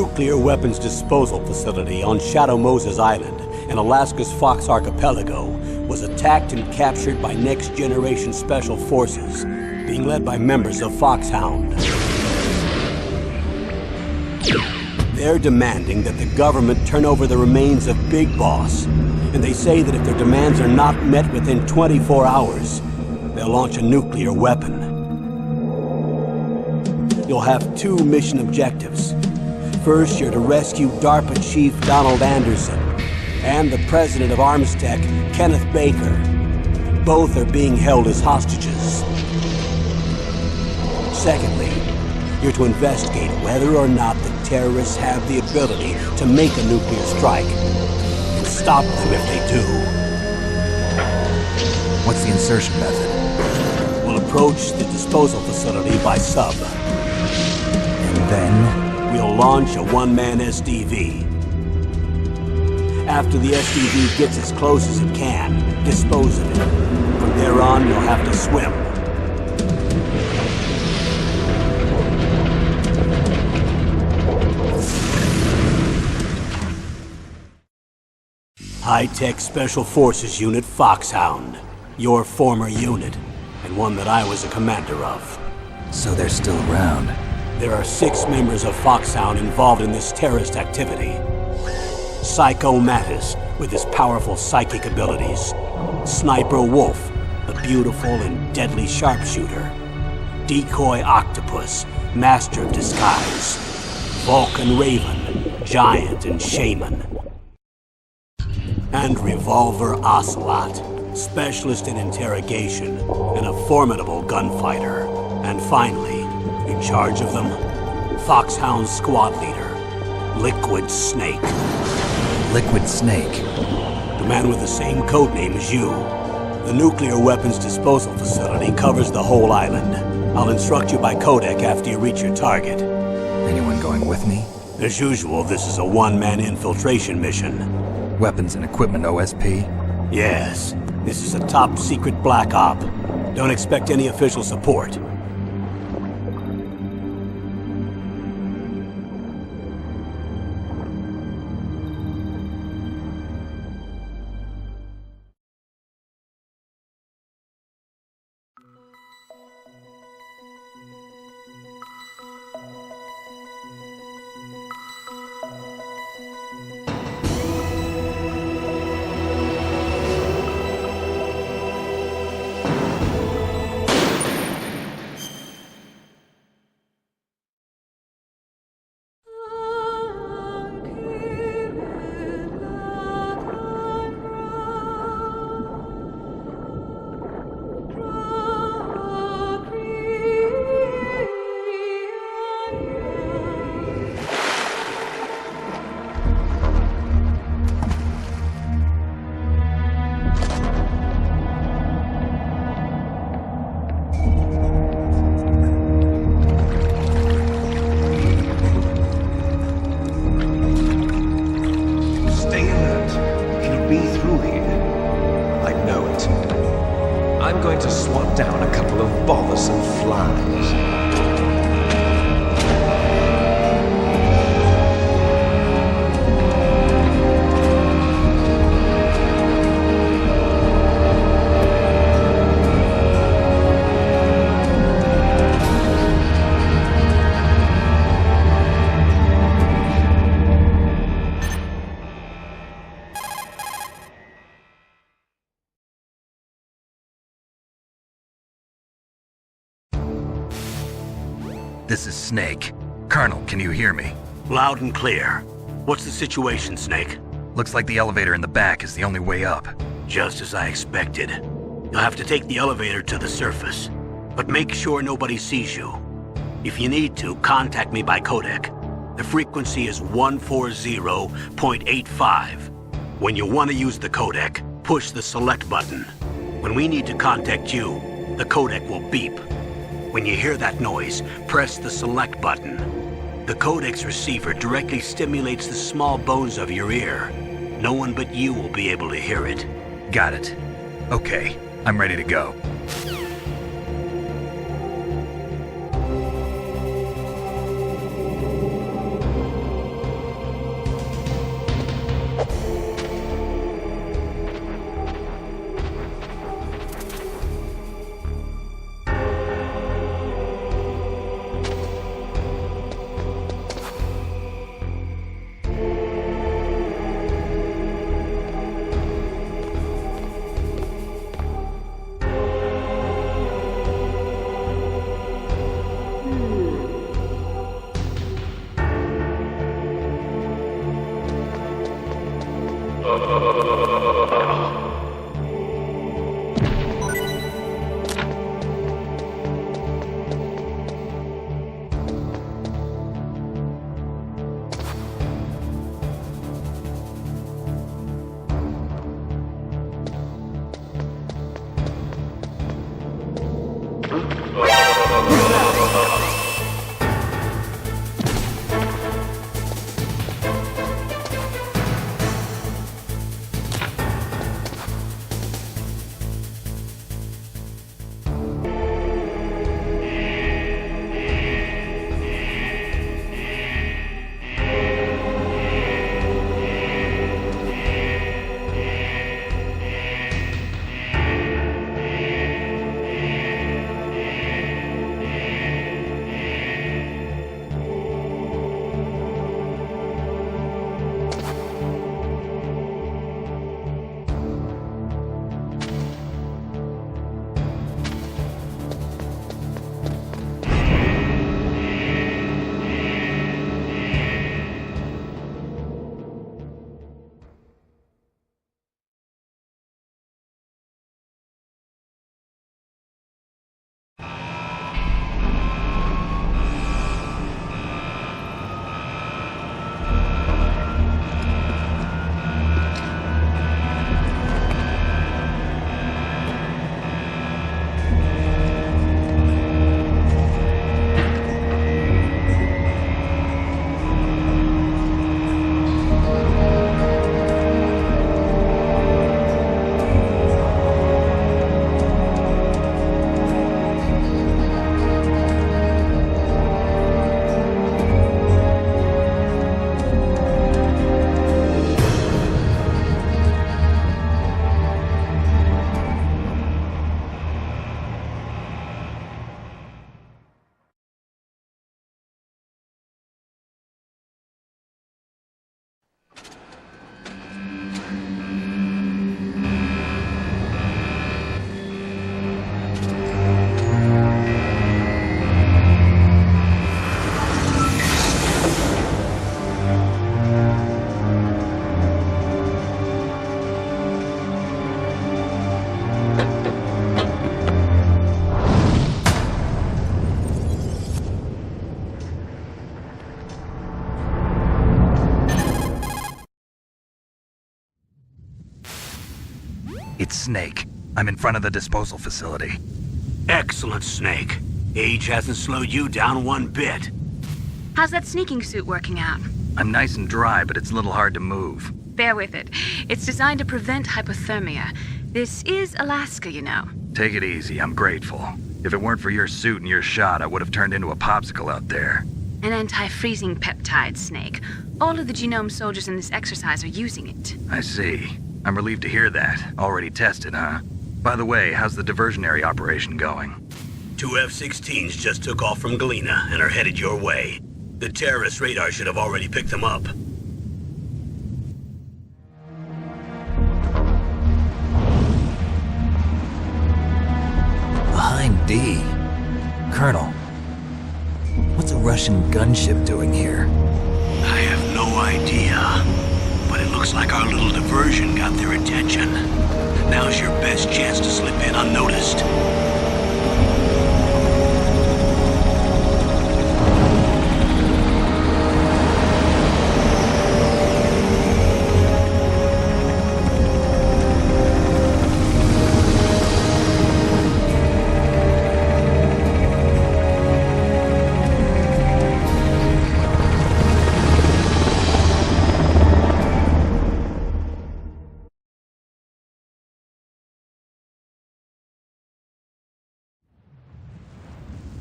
nuclear weapons disposal facility on Shadow Moses Island in Alaska's Fox Archipelago was attacked and captured by next-generation special forces, being led by members of Foxhound. They're demanding that the government turn over the remains of Big Boss, and they say that if their demands are not met within 24 hours, they'll launch a nuclear weapon. You'll have two mission objectives. First, you're to rescue DARPA Chief Donald Anderson and the president of Armstech, Kenneth Baker. Both are being held as hostages. Secondly, you're to investigate whether or not the terrorists have the ability to make a nuclear strike, and stop them if they do. What's the insertion method? We'll approach the disposal facility by sub. And then? We'll launch a one-man SDV. After the SDV gets as close as it can, dispose of it. From there on, you'll have to swim. High-Tech Special Forces Unit Foxhound. Your former unit, and one that I was a commander of. So they're still around. There are 6 members of Foxhound involved in this terrorist activity. Psycho Mattis, with his powerful psychic abilities. Sniper Wolf, the beautiful and deadly sharpshooter. Decoy Octopus, master of disguise. Vulcan Raven, giant and shaman. And Revolver Ocelot, specialist in interrogation and a formidable gunfighter. And finally, in charge of them, Foxhound's squad leader, Liquid Snake. Liquid Snake? The man with the same codename as you. The nuclear weapons disposal facility covers the whole island. I'll instruct you by codec after you reach your target. Anyone going with me? As usual, this is a one-man infiltration mission. Weapons and equipment OSP? Yes. This is a top-secret black op. Don't expect any official support. I'm going to swat down a couple of bothersome flies. This is Snake. Colonel, can you hear me? Loud and clear. What's the situation, Snake? Looks like the elevator in the back is the only way up. Just as I expected. You'll have to take the elevator to the surface, but make sure nobody sees you. If you need to, contact me by codec. The frequency is 140.85. When you want to use the codec, push the select button. When we need to contact you, the codec will beep. When you hear that noise, press the select button. The codec's receiver directly stimulates the small bones of your ear. No one but you will be able to hear it. Got it. Okay, I'm ready to go. It's Snake. I'm in front of the disposal facility. Excellent, Snake. Age hasn't slowed you down one bit. How's that sneaking suit working out? I'm nice and dry, but it's a little hard to move. Bear with it. It's designed to prevent hypothermia. This is Alaska, you know. Take it easy, I'm grateful. If it weren't for your suit and your shot, I would have turned into a popsicle out there. An anti-freezing peptide, Snake. All of the genome soldiers in this exercise are using it. I see. I'm relieved to hear that. Already tested, huh? By the way, how's the diversionary operation going? 2 F-16s just took off from Galena and are headed your way. The terrorist radar should have already picked them up. Behind D. Colonel, what's a Russian gunship doing here? I have no idea, but it looks like our little diversion got their attention. Now's your best chance to slip in unnoticed.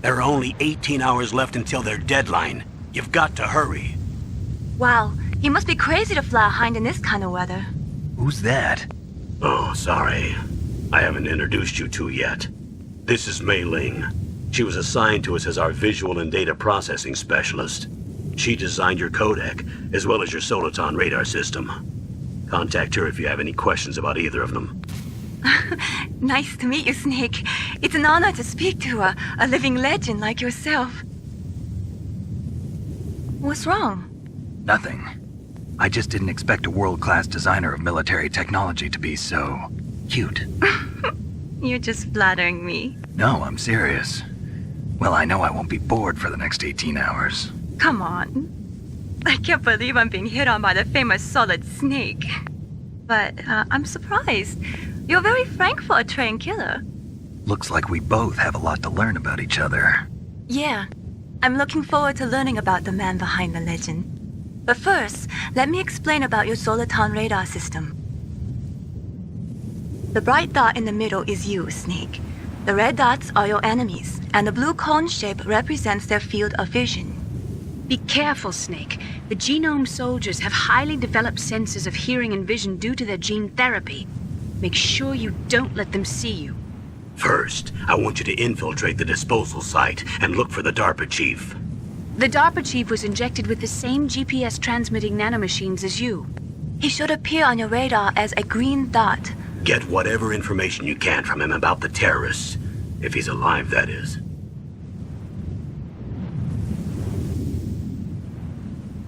There are only 18 hours left until their deadline. You've got to hurry. Wow, you must be crazy to fly a hind in this kind of weather. Who's that? Oh, sorry. I haven't introduced you to yet. This is Mei Ling. She was assigned to us as our visual and data processing specialist. She designed your codec, as well as your Soliton radar system. Contact her if you have any questions about either of them. Nice to meet you, Snake. It's an honor to speak to a living legend like yourself. What's wrong? Nothing. I just didn't expect a world-class designer of military technology to be so cute. You're just flattering me. No, I'm serious. Well, I know I won't be bored for the next 18 hours. Come on. I can't believe I'm being hit on by the famous Solid Snake. But I'm surprised. You're very frank for a trained killer. Looks like we both have a lot to learn about each other. Yeah. I'm looking forward to learning about the man behind the legend. But first, let me explain about your Soliton radar system. The bright dot in the middle is you, Snake. The red dots are your enemies, and the blue cone shape represents their field of vision. Be careful, Snake. The genome soldiers have highly developed senses of hearing and vision due to their gene therapy. Make sure you don't let them see you. First, I want you to infiltrate the disposal site and look for the DARPA chief. The DARPA chief was injected with the same GPS transmitting nanomachines as you. He should appear on your radar as a green dot. Get whatever information you can from him about the terrorists. If he's alive, that is.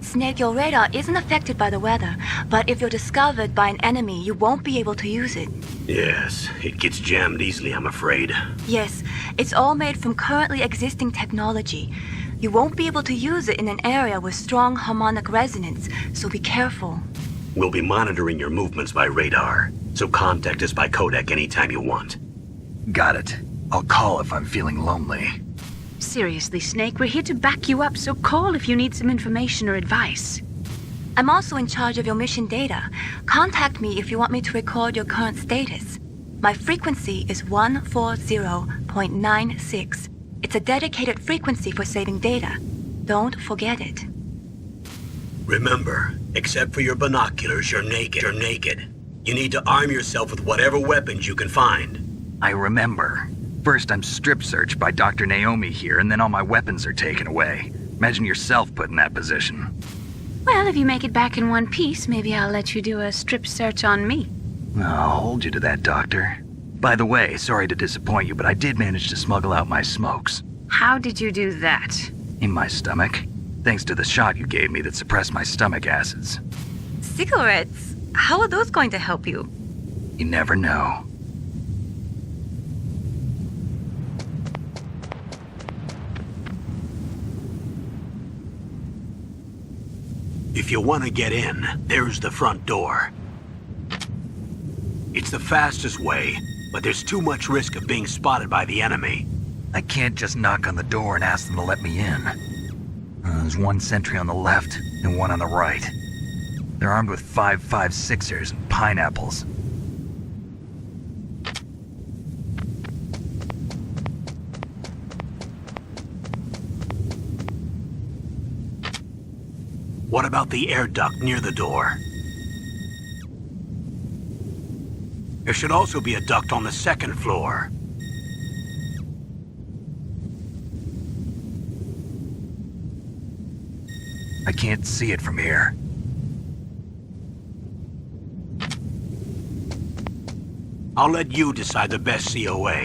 Snake, your radar isn't affected by the weather, but if you're discovered by an enemy, you won't be able to use it. Yes, it gets jammed easily, I'm afraid. Yes, it's all made from currently existing technology. You won't be able to use it in an area with strong harmonic resonance, so be careful. We'll be monitoring your movements by radar, so contact us by codec anytime you want. Got it. I'll call if I'm feeling lonely. Seriously, Snake, we're here to back you up, so call if you need some information or advice. I'm also in charge of your mission data. Contact me if you want me to record your current status. My frequency is 140.96. It's a dedicated frequency for saving data. Don't forget it. Remember, except for your binoculars, you're naked. You're naked. You need to arm yourself with whatever weapons you can find. I remember. First, I'm strip searched by Dr. Naomi here, and then all my weapons are taken away. Imagine yourself put in that position. Well, if you make it back in one piece, maybe I'll let you do a strip search on me. I'll hold you to that, Doctor. By the way, sorry to disappoint you, but I did manage to smuggle out my smokes. How did you do that? In my stomach. Thanks to the shot you gave me that suppressed my stomach acids. Cigarettes? How are those going to help you? You never know. If you want to get in, there's the front door. It's the fastest way, but there's too much risk of being spotted by the enemy. I can't just knock on the door and ask them to let me in. There's one sentry on the left and one on the right. They're armed with 5.56ers and pineapples. What about the air duct near the door? There should also be a duct on the second floor. I can't see it from here. I'll let you decide the best COA.